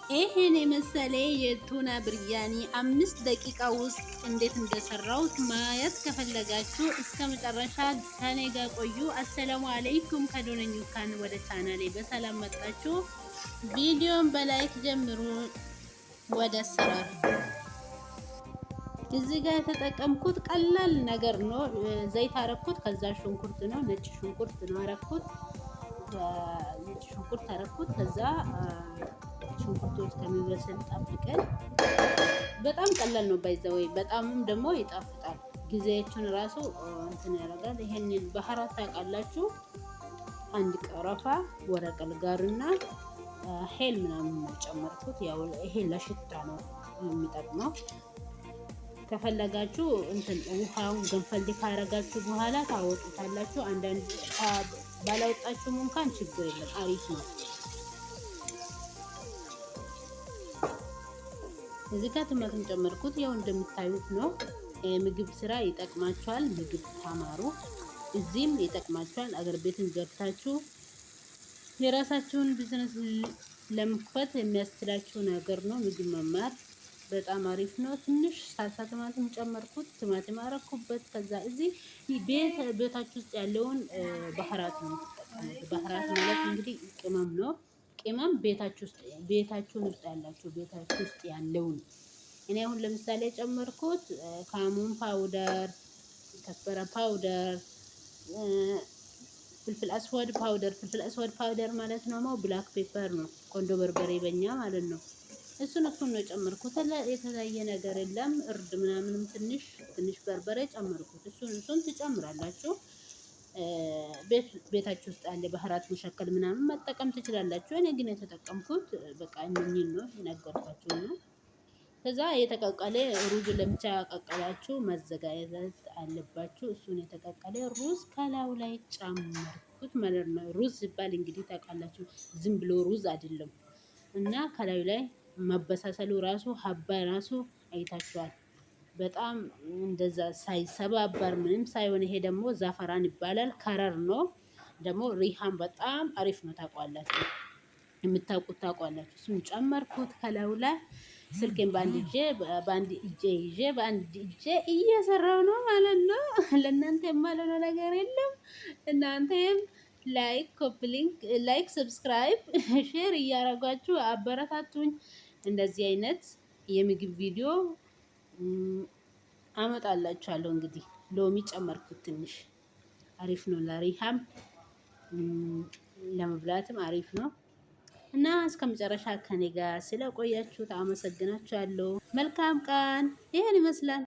ይሄን የመሰለ የቱና ብርያኒ 5 ደቂቃ ውስጥ እንዴት እንደሰራሁት ማየት ከፈለጋችሁ እስከ መጨረሻ ከኔ ጋር ቆዩ። አሰላሙ አለይኩም ከዶነኙካን ወደ ቻናሌ በሰላም መጣችሁ። ቪዲዮን በላይክ ጀምሩ። ወደ አሰራር እዚህ ጋር የተጠቀምኩት ቀላል ነገር ነው። ዘይት አረኩት፣ ከዛ ሽንኩርት ነው፣ ነጭ ሽንኩርት ነው አረኩት። ነጭ ሽንኩርት አረኩት፣ ከዛ ሽንኩርቱ እስከሚበስል ጠብቀን። በጣም ቀላል ነው ባይዘው፣ በጣምም ደግሞ ይጣፍጣል። ጊዜያችሁን ራሱ እንትን ያደርጋል። ይሄንን ባህራት ታውቃላችሁ። አንድ ቀረፋ ወረቀል ጋርና ሄል ምናምን ጨመርኩት። ያው ይሄ ለሽታ ነው የሚጠቅመው። ከፈለጋችሁ እንትን ውሃውን ገንፈል ካረጋችሁ በኋላ ታወጡታላችሁ። አንዳንድ ባላወጣችሁም እንኳን ችግር የለም፣ አሪፍ ነው። እዚህ ጋር ቲማቲም ጨመርኩት። ያው እንደምታዩት ነው። ምግብ ስራ ይጠቅማችኋል። ምግብ ተማሩ፣ እዚህም ይጠቅማችኋል። አገር ቤትን ገብታችሁ የራሳችሁን ቢዝነስ ለመክፈት የሚያስችላችሁ ነገር ነው። ምግብ መማር በጣም አሪፍ ነው። ትንሽ ሳልሳ ቲማቲም ጨመርኩት፣ ቲማቲም አረኩበት። ከዛ እዚህ ቤታችሁ ውስጥ ያለውን ባህራት ነው። ባህራት ማለት እንግዲህ ቅመም ነው። ቅመም ቤታችሁን ውስጥ ያላችሁ ቤታችሁ ውስጥ ያለውን። እኔ አሁን ለምሳሌ ጨመርኩት ካሙን ፓውደር፣ ከስበራ ፓውደር፣ ፍልፍል አስወድ ፓውደር ማለት ነው። ብላክ ፔፐር ነው፣ ቆንጆ በርበሬ በኛ ማለት ነው። እሱን ነው ጨመርኩት። የተለያየ ነገር የለም። እርድ ምናምንም ትንሽ በርበሬ ጨመርኩት። እሱን ትጨምራላችሁ። ቤታችሁ ውስጥ ያለ ባህራት መሸከል ምናምን መጠቀም ትችላላችሁ። እኔ ግን የተጠቀምኩት በቃ እነኚህን ነው የነገርኳችሁ ነው። ከዛ የተቀቀለ ሩዝ ለብቻ ቀቀላችሁ መዘጋጀት አለባችሁ። እሱን የተቀቀለ ሩዝ ከላዩ ላይ ጨመርኩት ማለት ነው። ሩዝ ሲባል እንግዲህ ታውቃላችሁ፣ ዝም ብሎ ሩዝ አይደለም። እና ከላዩ ላይ መበሳሰሉ ራሱ ሀባ ራሱ አይታችኋል። በጣም እንደዛ ሳይሰባበር ምንም ሳይሆን፣ ይሄ ደግሞ ዛፈራን ይባላል። ከረር ነው ደግሞ ሪሃን በጣም አሪፍ ነው። ታውቋላችሁ፣ የምታውቁት ታውቋላችሁ። እሱን ጨመርኩት ከላዩ ላይ። ስልኬን በአንድ እጄ ይዤ በአንድ እጄ እየሰራው ነው ማለት ነው። ለእናንተ የማልሆነው ነገር የለም። እናንተም ላይክ፣ ሰብስክራይብ፣ ሼር እያረጓችሁ አበረታቱኝ። እንደዚህ አይነት የምግብ ቪዲዮ አመጣላችኋለሁ። እንግዲህ ሎሚ ጨመርኩት ትንሽ፣ አሪፍ ነው። ለሪሃም ለመብላትም አሪፍ ነው። እና እስከ መጨረሻ ከኔ ጋር ስለቆያችሁት አመሰግናችኋለሁ። መልካም ቀን። ይሄን ይመስላል።